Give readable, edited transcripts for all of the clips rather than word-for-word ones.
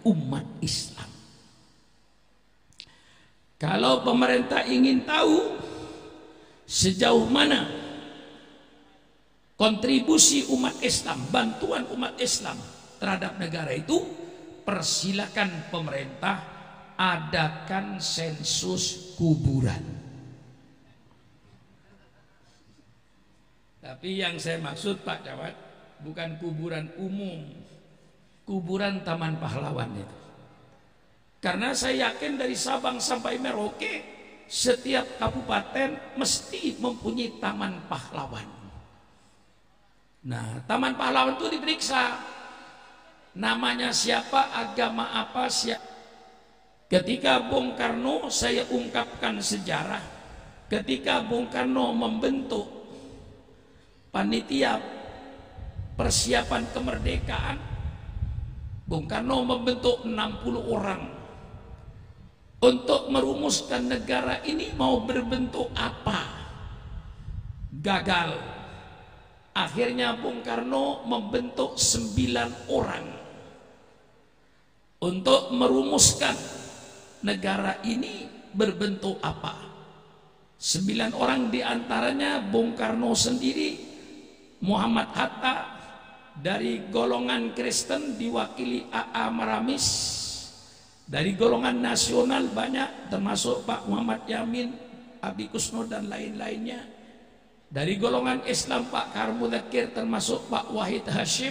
umat Islam. Kalau pemerintah ingin tahu sejauh mana kontribusi umat Islam, bantuan umat Islam terhadap negara itu, persilakan pemerintah adakan sensus kuburan. Tapi yang saya maksud Pak Camat bukan kuburan umum, kuburan Taman Pahlawan itu. Karena saya yakin dari Sabang sampai Merauke setiap kabupaten mesti mempunyai Taman Pahlawan. Nah, Taman Pahlawan itu diperiksa namanya siapa, agama apa, siapa. Ketika Bung Karno, saya ungkapkan sejarah, ketika Bung Karno membentuk panitia persiapan kemerdekaan, Bung Karno membentuk 60 orang untuk merumuskan negara ini mau berbentuk apa. Gagal. Akhirnya Bung Karno membentuk 9 orang untuk merumuskan negara ini berbentuk apa. 9 orang diantaranya Bung Karno sendiri, Muhammad Hatta dari golongan Kristen diwakili A.A. Maramis, dari golongan nasional banyak termasuk Pak Muhammad Yamin, Abi Kusno dan lain-lainnya. Dari golongan Islam Pak Karmu Dzakir termasuk Pak Wahid Hashim.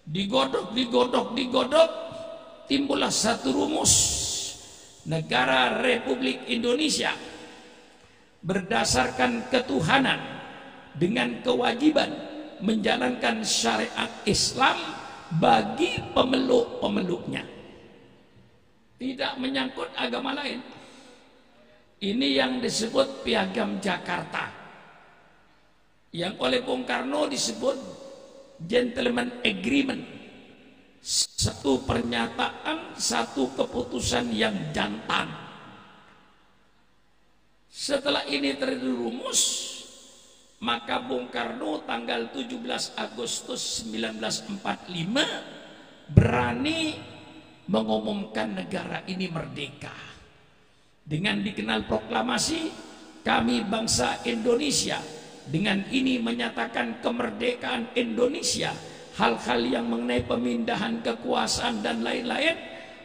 Digodok, timbullah satu rumus negara Republik Indonesia berdasarkan ketuhanan dengan kewajiban menjalankan syariat Islam bagi pemeluk-pemeluknya. Tidak menyangkut agama lain. Ini yang disebut Piagam Jakarta, yang oleh Bung Karno disebut Gentleman Agreement. Satu pernyataan, satu keputusan yang jantan. Setelah ini terrumus, maka Bung Karno tanggal 17 Agustus 1945 berani mengumumkan negara ini merdeka dengan dikenal proklamasi kami bangsa Indonesia. Dengan ini menyatakan kemerdekaan Indonesia. Hal-hal yang mengenai pemindahan kekuasaan dan lain-lain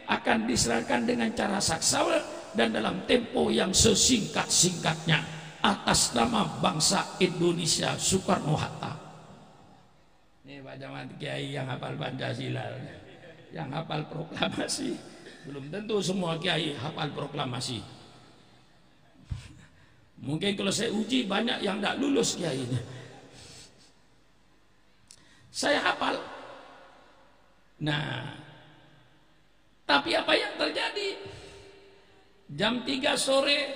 akan diserahkan dengan cara saksama dan dalam tempo yang sesingkat-singkatnya atas nama bangsa Indonesia Soekarno-Hatta. Ini Pak Camat Kiai yang hafal Pancasila, yang hafal proklamasi. Belum tentu semua kiai hafal proklamasi. Mungkin kalau saya uji banyak yang tidak lulus kiainya. Saya hafal. Nah, tapi apa yang terjadi? Jam 3 sore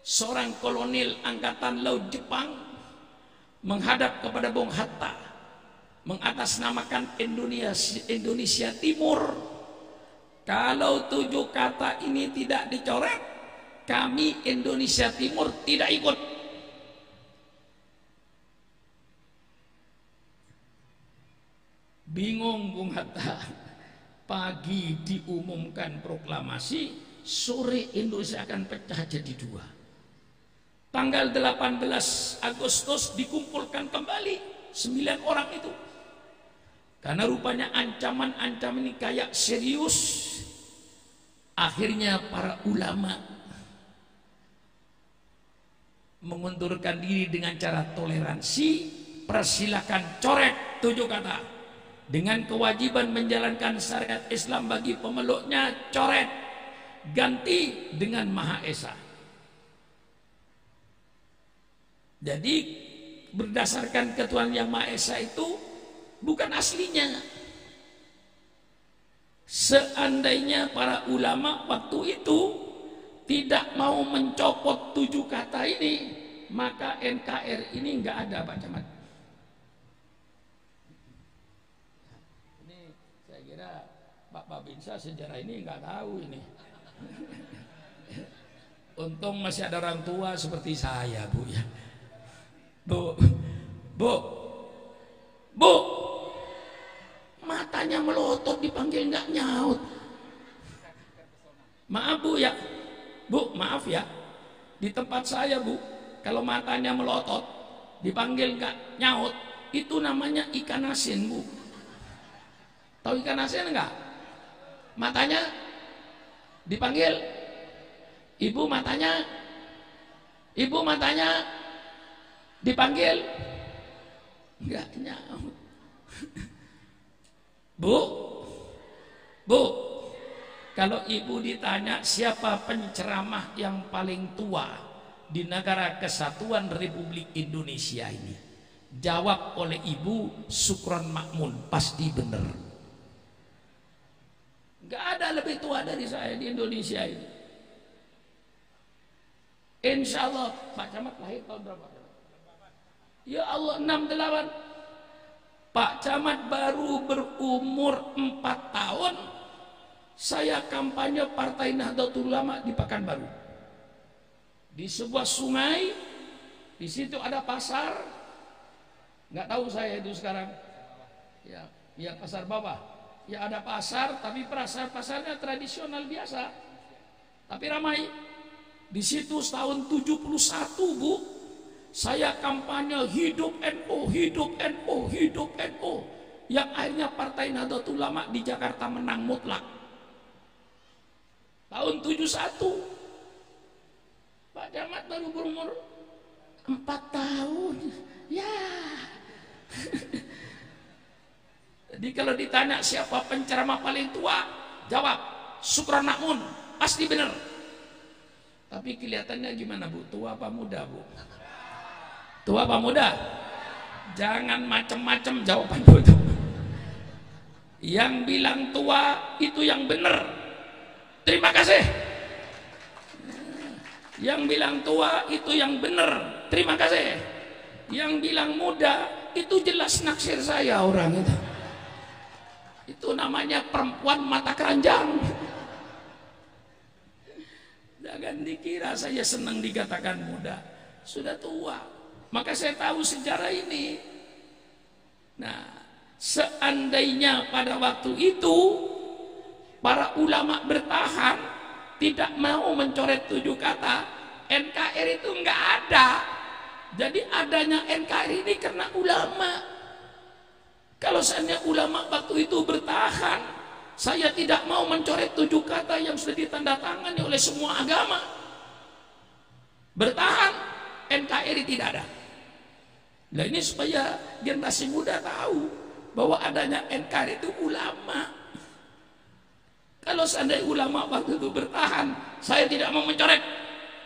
seorang kolonel angkatan laut Jepang menghadap kepada Bung Hatta mengatasnamakan Indonesia Timur. Kalau 7 kata ini tidak dicoret, kami Indonesia Timur tidak ikut. Bingung Bung Hatta. Pagi diumumkan proklamasi, sore Indonesia akan pecah jadi 2. Tanggal 18 Agustus dikumpulkan kembali 9 orang itu. Karena rupanya ancaman-ancaman ini kayak serius. Akhirnya para ulama mengundurkan diri dengan cara toleransi. Persilakan coret 7 kata. Dengan kewajiban menjalankan syariat Islam bagi pemeluknya, coret, ganti dengan Maha Esa. Jadi berdasarkan ketuhanan yang Maha Esa itu bukan aslinya. Seandainya para ulama waktu itu tidak mau mencopot 7 kata ini, maka NKRI ini nggak ada Pak Camat. Pak Babinsa sejarah ini nggak tahu ini. Untung masih ada orang tua seperti saya, Bu ya. Bu, matanya melotot dipanggil nggak nyaut. Maaf Bu ya, Bu maaf ya, di tempat saya Bu, kalau matanya melotot dipanggil nggak nyaut, itu namanya ikan asin Bu. Tahu ikan asin enggak? Matanya dipanggil, ibu matanya dipanggil enggak nyaut. Bu, kalau ibu ditanya siapa penceramah yang paling tua di negara Kesatuan Republik Indonesia ini, jawab oleh ibu Sukron Makmun, pasti benar. Nggak ada lebih tua dari saya di Indonesia ini. Insya Allah. Pak Camat lahir tahun berapa? Ya Allah, 68. Pak Camat baru berumur 4 tahun. Saya kampanye Partai Nahdlatul Ulama di Pekanbaru. Di sebuah sungai, di situ ada pasar. Nggak tahu saya itu sekarang. Ya pasar bawah. Ya ada pasar, tapi pasarnya tradisional biasa, tapi ramai. Di situ tahun 71 Bu, saya kampanye hidup NU, hidup NU, hidup NU, yang akhirnya Partai Nahdlatul Ulama di Jakarta menang mutlak. Tahun 71, Pak Camat baru berumur 4 tahun. Ya. Jadi kalau ditanya siapa penceramah paling tua, jawab Sukron Makmun, pasti benar. Tapi kelihatannya gimana Bu? Tua apa muda Bu? Tua apa muda? Jangan macam-macam jawaban Bu. Yang bilang tua itu yang benar. Terima kasih. Yang bilang tua itu yang benar. Terima kasih. Yang bilang muda itu jelas naksir saya orang itu. Itu namanya perempuan mata keranjang. Jangan dikira saya senang dikatakan muda, sudah tua. Maka saya tahu sejarah ini. Nah, seandainya pada waktu itu para ulama bertahan, tidak mau mencoret 7 kata, NKRI itu nggak ada. Jadi adanya NKRI ini karena ulama. Kalau seandainya ulama waktu itu bertahan, saya tidak mau mencoret 7 kata yang sudah ditandatangani oleh semua agama. Bertahan, NKRI tidak ada. Nah ini supaya generasi muda tahu bahwa adanya NKRI itu ulama. Kalau seandainya ulama waktu itu bertahan, saya tidak mau mencoret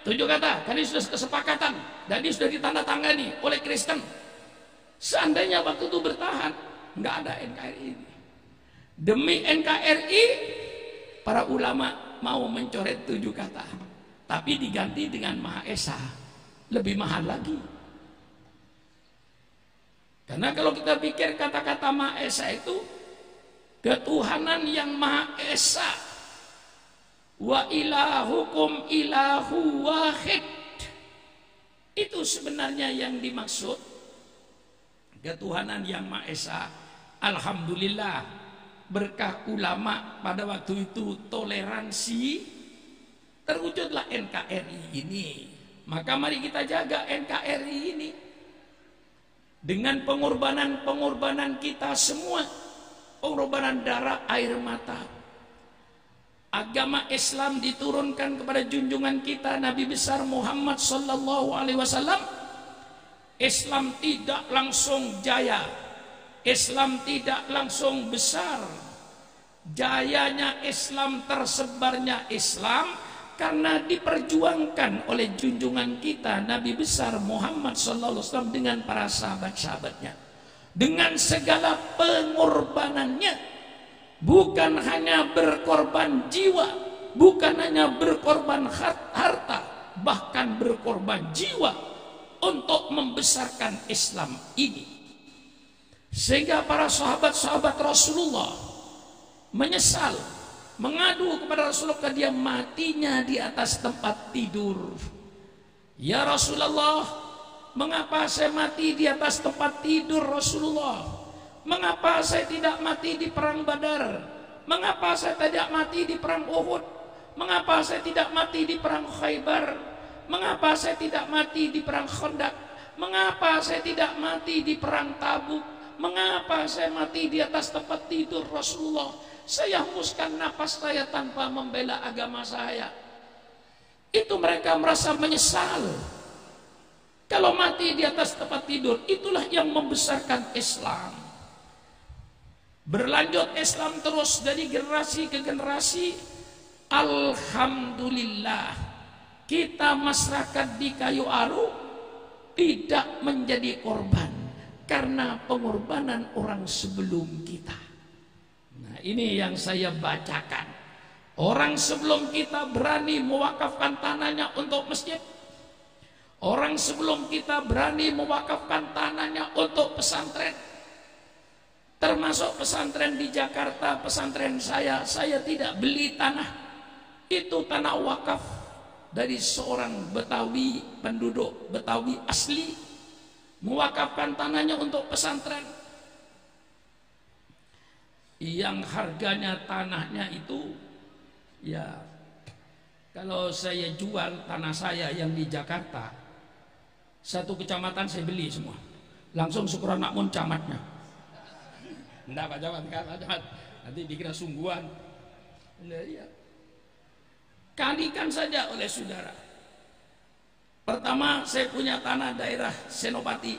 7 kata, karena ini sudah kesepakatan dan ini sudah ditandatangani oleh Kristen. Seandainya waktu itu bertahan, nggak ada NKRI ini. Demi NKRI, para ulama mau mencoret 7 kata, tapi diganti dengan Maha Esa, lebih mahal lagi. Karena kalau kita pikir kata-kata Maha Esa itu ketuhanan yang Maha Esa, wa ilahukum ilahu wahid, itu sebenarnya yang dimaksud ketuhanan yang Maha Esa. Alhamdulillah berkah ulama pada waktu itu toleransi, terwujudlah NKRI ini. Maka mari kita jaga NKRI ini dengan pengorbanan kita semua, pengorbanan darah air mata. Agama Islam diturunkan kepada junjungan kita Nabi besar Muhammad sallallahu alaihi wasallam. Islam tidak langsung jaya, Islam tidak langsung besar. Jayanya Islam, tersebarnya Islam karena diperjuangkan oleh junjungan kita Nabi besar Muhammad SAW dengan para sahabat-sahabatnya, dengan segala pengorbanannya. Bukan hanya berkorban jiwa, bukan hanya berkorban harta, bahkan berkorban jiwa untuk membesarkan Islam ini. Sehingga para sahabat-sahabat Rasulullah menyesal, mengadu kepada Rasulullah, dia matinya di atas tempat tidur. Ya Rasulullah, mengapa saya mati di atas tempat tidur Rasulullah? Mengapa saya tidak mati di perang Badar? Mengapa saya tidak mati di perang Uhud? Mengapa saya tidak mati di perang Khaybar? Mengapa saya tidak mati di perang Khandaq? Mengapa saya tidak mati di perang Tabuk? Mengapa saya mati di atas tempat tidur Rasulullah? Saya hembuskan napas saya tanpa membela agama saya. Itu mereka merasa menyesal. Kalau mati di atas tempat tidur, itulah yang membesarkan Islam. Berlanjut Islam terus dari generasi ke generasi. Alhamdulillah, kita masyarakat di Kayu Aru tidak menjadi korban karena pengorbanan orang sebelum kita. Nah, ini yang saya bacakan. Orang sebelum kita berani mewakafkan tanahnya untuk masjid. Orang sebelum kita berani mewakafkan tanahnya untuk pesantren. Termasuk pesantren di Jakarta, pesantren saya tidak beli tanah. Itu tanah wakaf dari seorang Betawi, penduduk Betawi asli, mewakafkan tanahnya untuk pesantren. Yang harganya tanahnya itu, ya kalau saya jual tanah saya yang di Jakarta, satu kecamatan saya beli semua. Langsung syukuran makmun camatnya. Enggak Pak Camat, nanti dikira sungguhan. Iya. Kalikan saja oleh saudara. Pertama, saya punya tanah daerah Senopati.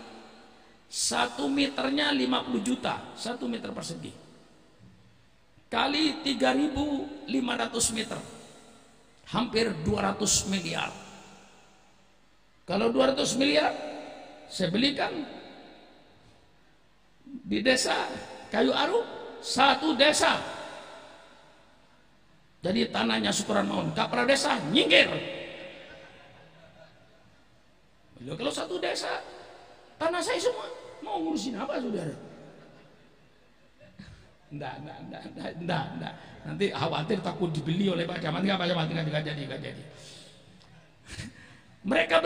1 meternya 50 juta, 1 meter persegi. Kali 3.500 meter. Hampir 200 miliar. Kalau 200 miliar, saya belikan di desa Kayu Aru, 1 desa. Jadi tanahnya syukuran maun, kepala desa nyinggir. Kalau 1 desa, tanah saya semua, mau ngurusin apa saudara? Enggak. Nanti khawatir takut dibeli oleh Pak Camat. Enggak, Pak Camat, enggak jadi. Mereka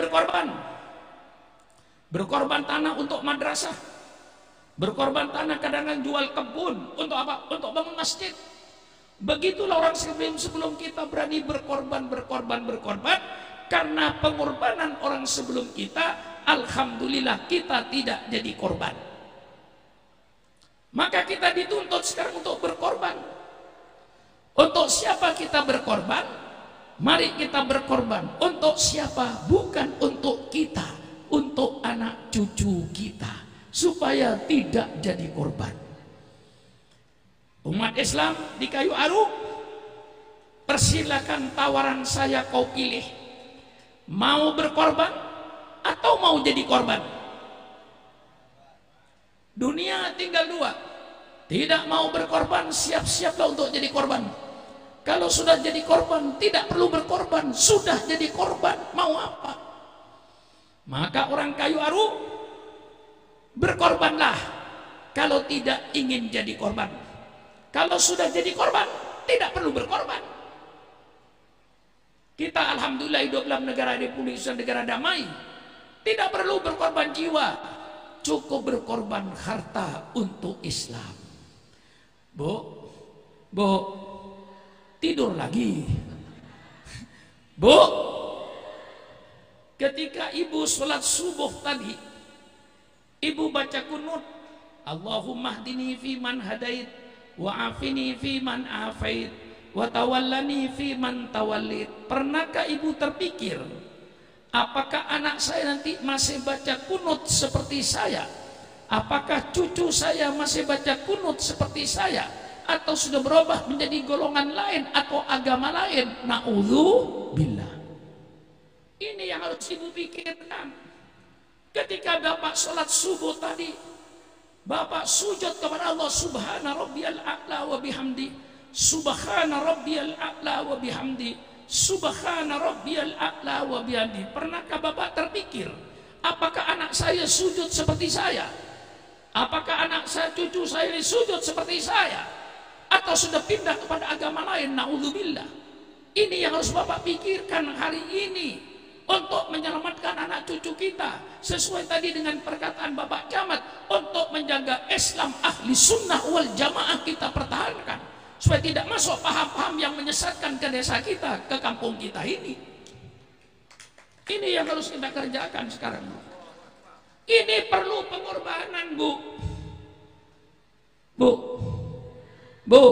berkorban tanah untuk madrasah. Berkorban tanah, kadang-kadang jual kebun untuk apa? Untuk bangun masjid. Begitulah orang sebelum kita berani berkorban karena pengorbanan orang sebelum kita. Alhamdulillah kita tidak jadi korban. Maka kita dituntut sekarang untuk berkorban. Untuk siapa kita berkorban? Mari kita berkorban. Untuk siapa? Bukan untuk kita, untuk anak cucu kita, supaya tidak jadi korban. Umat Islam di Kayu Aru, persilakan tawaran saya kau pilih. Mau berkorban atau mau jadi korban? Dunia tinggal 2. Tidak mau berkorban, siap-siaplah untuk jadi korban. Kalau sudah jadi korban, tidak perlu berkorban. Sudah jadi korban, mau apa? Maka orang Kayu Aru, berkorbanlah kalau tidak ingin jadi korban. Kalau sudah jadi korban, tidak perlu berkorban. Kita alhamdulillah hidup dalam negara republik, negara damai. Tidak perlu berkorban jiwa, cukup berkorban harta untuk Islam. Bu, tidur lagi. Bu, ketika ibu sholat subuh tadi, ibu baca kunut, Allahumma hdini fi man hadait, wa afini fi man afait, wa tawallani fi man tawallit. Pernahkah ibu terpikir, apakah anak saya nanti masih baca kunut seperti saya? Apakah cucu saya masih baca kunut seperti saya? Atau sudah berubah menjadi golongan lain atau agama lain? Na'udzubillah. Ini yang harus ibu pikirkan. Ketika Bapak sholat subuh tadi, Bapak sujud kepada Allah, subhana rabbiyal a'la wa bihamdi, subhana rabbiyal a'la wa bihamdi, subhana rabbiyal a'la wa bihamdi. Pernahkah Bapak terpikir, apakah anak saya sujud seperti saya? Apakah anak saya, cucu saya ini sujud seperti saya? Atau sudah pindah kepada agama lain? Na'udzubillah. Ini yang harus Bapak pikirkan hari ini untuk menyelamatkan anak cucu kita, sesuai tadi dengan perkataan Bapak Camat, untuk menjaga Islam ahli sunnah wal jamaah kita pertahankan, supaya tidak masuk paham-paham yang menyesatkan ke desa kita, ke kampung kita ini. Ini yang harus kita kerjakan sekarang, Bu. Ini perlu pengorbanan, Bu. Bu,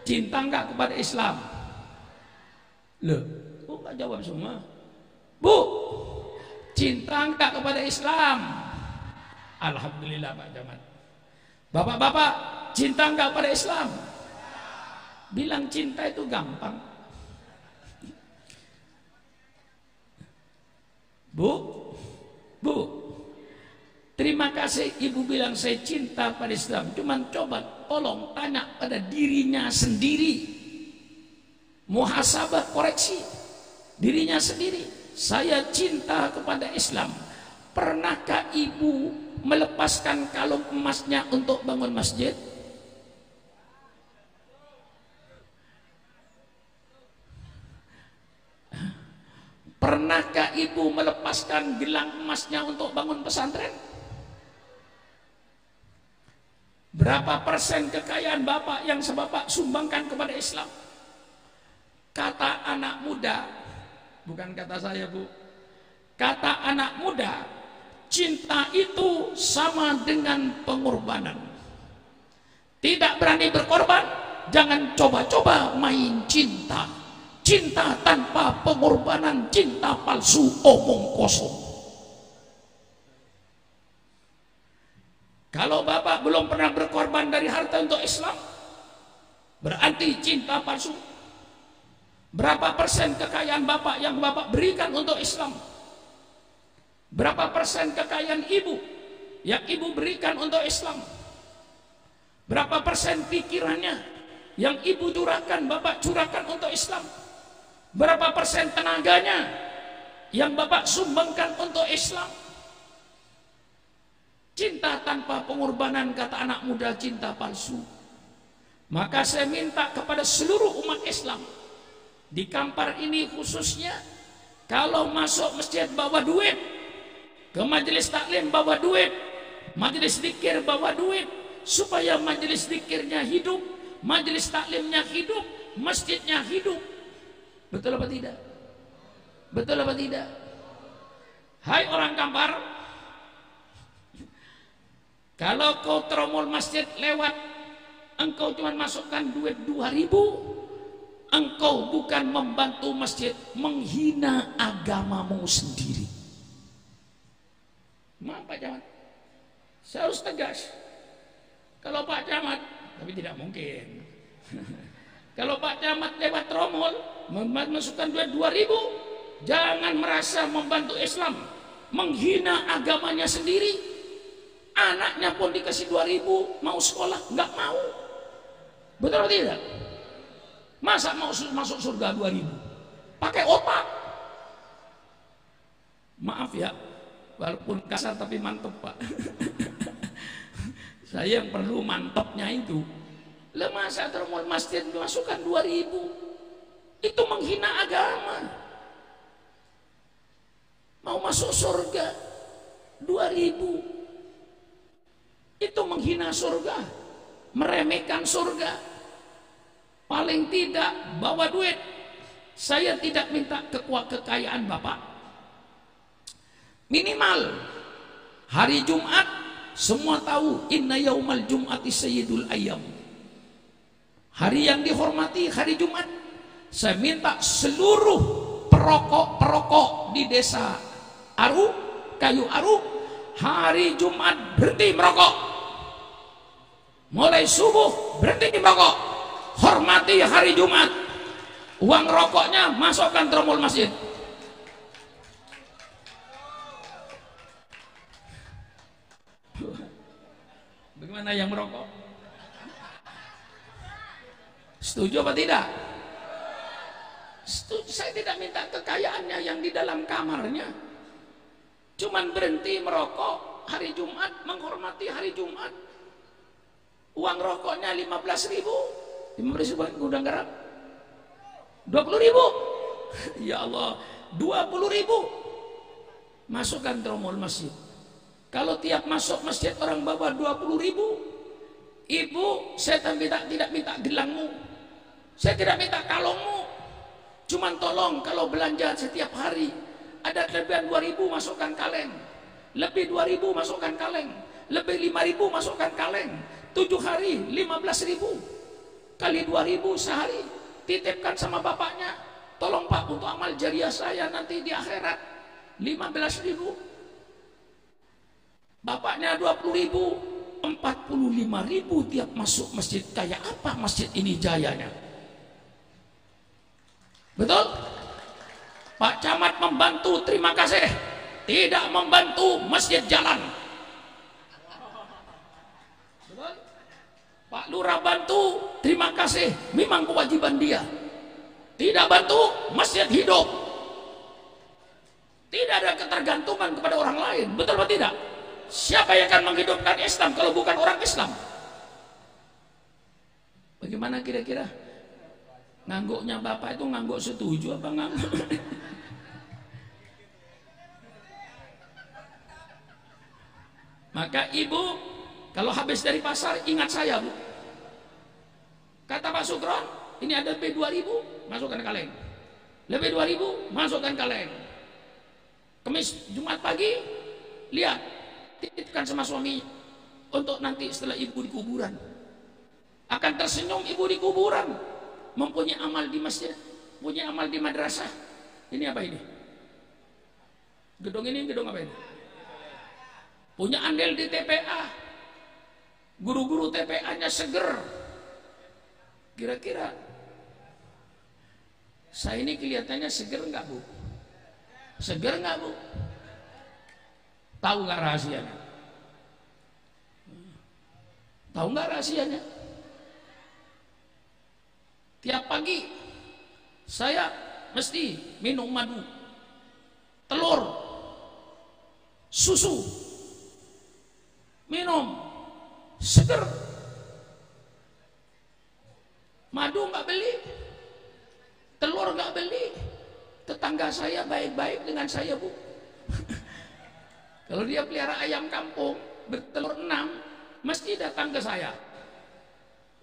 cinta enggak kepada Islam? Loh, Bu nggak jawab semua. Bu, cinta enggak kepada Islam? Alhamdulillah Pak Camat. Bapak-bapak, cinta enggak kepada Islam? Bilang cinta itu gampang. Bu, terima kasih Ibu bilang saya cinta pada Islam. Cuman coba tolong tanya pada dirinya sendiri. Muhasabah, koreksi dirinya sendiri. Saya cinta kepada Islam. Pernahkah Ibu melepaskan kalung emasnya untuk bangun masjid? Pernahkah Ibu melepaskan gelang emasnya untuk bangun pesantren? Berapa persen kekayaan Bapak yang sebapak sumbangkan kepada Islam? Kata anak muda, bukan kata saya, Bu. Kata anak muda, cinta itu sama dengan pengorbanan. Tidak berani berkorban, jangan coba-coba main cinta. Cinta tanpa pengorbanan, cinta palsu, omong kosong. Kalau Bapak belum pernah berkorban dari harta untuk Islam, berarti cinta palsu. Berapa persen kekayaan Bapak yang Bapak berikan untuk Islam? Berapa persen kekayaan Ibu yang Ibu berikan untuk Islam? Berapa persen pikirannya yang Ibu curahkan, Bapak curahkan untuk Islam? Berapa persen tenaganya yang Bapak sumbangkan untuk Islam? Cinta tanpa pengorbanan, kata anak muda, cinta palsu. Maka saya minta kepada seluruh umat Islam di Kampar ini khususnya, kalau masuk masjid bawa duit, ke majelis taklim bawa duit, majelis zikir bawa duit, supaya majelis zikirnya hidup, majelis taklimnya hidup, masjidnya hidup. Betul apa tidak? Betul apa tidak? Hai orang Kampar, kalau kau tromol masjid lewat, engkau cuma masukkan duit 2.000, engkau bukan membantu masjid, menghina agamamu sendiri. Maaf Pak Camat, saya harus tegas. Kalau Pak Camat, tapi tidak mungkin. Kalau Pak Camat lewat tromol memasukkan duit 2.000, jangan merasa membantu Islam, menghina agamanya sendiri. Anaknya pun dikasih 2.000, mau sekolah nggak mau. Betul atau tidak? Masa mau masuk surga 2.000? Pakai otak. Maaf ya, walaupun kasar tapi mantep Pak. Saya yang perlu mantepnya itu. Lah masa tromol masjid masukkan 2.000? Itu menghina agama. Mau masuk surga 2.000. Itu menghina surga, meremehkan surga. Paling tidak bawa duit. Saya tidak minta kekayaan Bapak. Minimal hari Jumat, semua tahu inna yaumal jum'ati sayyidul ayyam. Hari yang dihormati hari Jumat. Saya minta seluruh perokok-perokok di desa Aru, Kayu Aru, hari Jumat berhenti merokok. Mulai subuh berhenti merokok. Hormati hari Jumat. Uang rokoknya masukkan tromol masjid. Bagaimana yang merokok? Setuju apa tidak? Setuju. Saya tidak minta kekayaannya yang di dalam kamarnya. Cuman berhenti merokok hari Jumat, menghormati hari Jumat. Uang rokoknya 15.000. 15.000 gudang garam. 20.000. Ya Allah, 20.000. Masukkan tromol masjid. Kalau tiap masuk masjid orang bawa 20.000, Ibu, saya tidak minta gelangmu, saya tidak minta kalungmu, cuman tolong kalau belanja setiap hari ada kelebihan 2.000 masukkan kaleng, lebih 2.000 masukkan kaleng, lebih 5.000 masukkan kaleng, 7 hari 15.000 kali 2.000 sehari, titipkan sama bapaknya, tolong Pak untuk amal jariah saya nanti di akhirat 15.000. Bapaknya 20.000, 45.000 tiap masuk masjid. Kayak apa masjid ini jayanya? Betul? Pak Camat membantu, terima kasih. Tidak membantu, masjid jalan. Betul? Pak Lurah bantu, terima kasih, memang kewajiban dia. Tidak bantu, masjid hidup. Tidak ada ketergantungan kepada orang lain. Betul atau tidak? Siapa yang akan menghidupkan Islam kalau bukan orang Islam? Bagaimana kira-kira? Ngangguknya Bapak itu ngangguk setuju apa ngangguk? Maka Ibu kalau habis dari pasar ingat saya, Bu. Kata Pak Sukron, ini ada lebih 2.000, masukkan kaleng. Lebih 2.000, masukkan kaleng. Kamis Jumat pagi, lihat, titipkan sama suami untuk nanti setelah ibu di kuburan. Akan tersenyum ibu di kuburan, mempunyai amal di masjid, punya amal di madrasah. Ini apa ini? Gedung ini gedung apa ini? Punya andil di TPA. Guru-guru TPA-nya seger. Kira-kira saya ini kelihatannya seger enggak, Bu? Seger enggak, Bu? Tahu nggak rahasianya? Tahu nggak rahasianya? Tiap pagi saya mesti minum madu, telur, susu, minum, seger. Madu nggak beli, telur nggak beli. Tetangga saya baik-baik dengan saya, Bu. Kalau dia pelihara ayam kampung bertelur 6, mesti datang ke saya.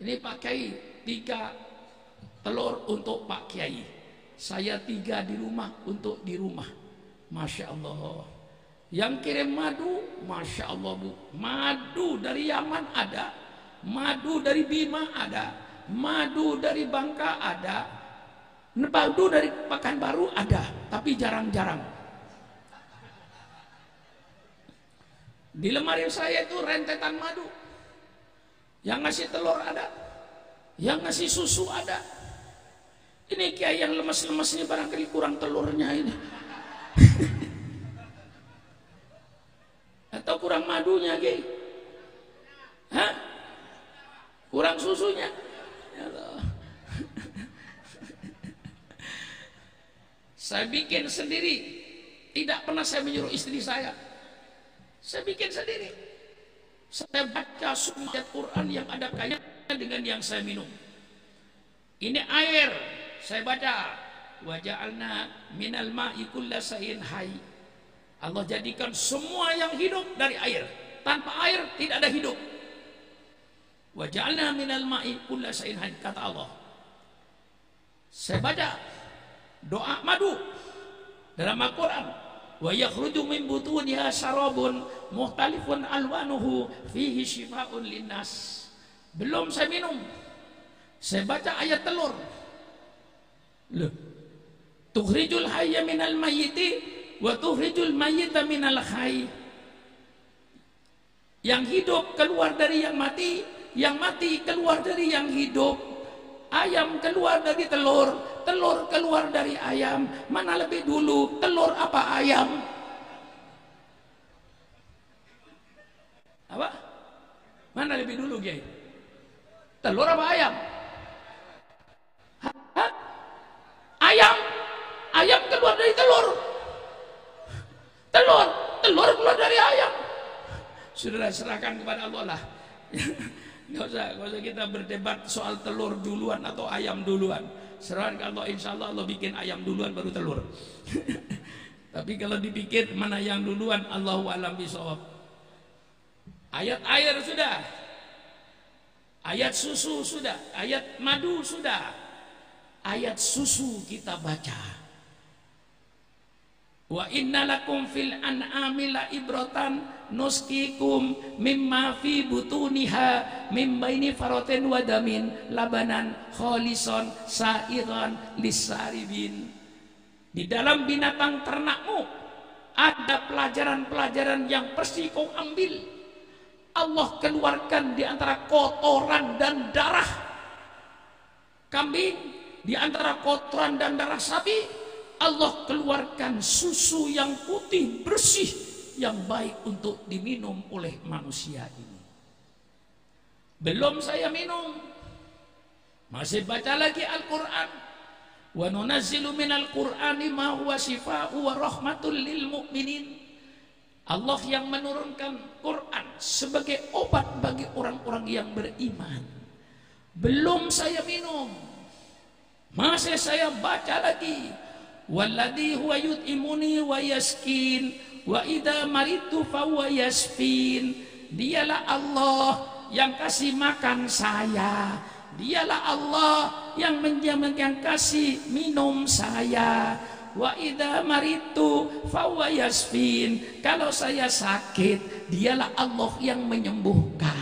Ini Pak Kiai 3 telur untuk Pak Kiai, saya 3 di rumah untuk di rumah. Masya Allah. Yang kirim madu, Masya Allah, Bu. Madu dari Yaman ada, madu dari Bima ada, madu dari Bangka ada, madu dari Pekanbaru ada, tapi jarang-jarang. Di lemari saya itu rentetan madu. Yang ngasih telur ada, yang ngasih susu ada. Ini Kiai yang lemes-lemes ini barangkali kurang telurnya ini. Atau kurang madunya, Kiai? Hah? Kurang susunya? Ya Allah. Saya bikin sendiri. Tidak pernah saya menyuruh istri saya. Saya bikin sendiri. Saya baca semua ayat Quran yang ada kaitannya dengan yang saya minum. Ini air, saya baca. Wa ja'alna minal ma'i kulla shay'in hayy. Allah jadikan semua yang hidup dari air. Tanpa air tidak ada hidup. Wa ja'alna minal ma'i kulla shay'in hayy, kata Allah. Saya baca doa madu dalam Al-Quran. Wa yakhruju min butuniha syarabun mukhtalifun alwanuhu fihi shifaa'un linnas. Belum saya minum, saya baca ayat telur. Loh, tukhrijul hayya minal mayyiti wa tukhrijul mayyita minal hayy. Yang hidup keluar dari yang mati keluar dari yang hidup. Ayam keluar dari telur, telur keluar dari ayam. Mana lebih dulu, telur apa ayam? Apa? Mana lebih dulu, Kiai? Telur apa ayam? Hah? Ayam. Ayam keluar dari telur. Telur keluar dari ayam. Sudah serahkan kepada Allah lah. Nggak usah kita berdebat soal telur duluan atau ayam duluan. Serahkan ke Allah, insya Allah Allah bikin ayam duluan baru telur. Tapi kalau dipikir mana yang duluan, Allahu a'lam bishawab. Ayat air sudah. Ayat susu sudah, ayat madu sudah, ayat susu kita baca. Wa innalakum fil an'ami la ibratan nuskikum mimma fi butuniha mim baini faratin wa damin labanan khalison sa'iran lisaribin. Di dalam binatang ternakmu ada pelajaran-pelajaran yang pasti kau ambil. Allah keluarkan di antara kotoran dan darah kambing, di antara kotoran dan darah sapi, Allah keluarkan susu yang putih bersih yang baik untuk diminum oleh manusia ini. Belum saya minum, masih baca lagi Al-Quran. Wa nunazzilu minal Qur'ani ma huwa shifaa'u wa rahmatul lil mu'minin. Allah yang menurunkan Quran sebagai obat bagi orang-orang yang beriman. Belum saya minum, masih saya baca lagi. Walladzi huwa yut'imuni wa yaskin wa idza maritu fa huwa yasfin. Dialah Allah yang kasih makan saya, dialah Allah yang kasih minum saya. Wa idza maritu fa huwa yasfin. Kalau saya sakit, dialah Allah yang menyembuhkan.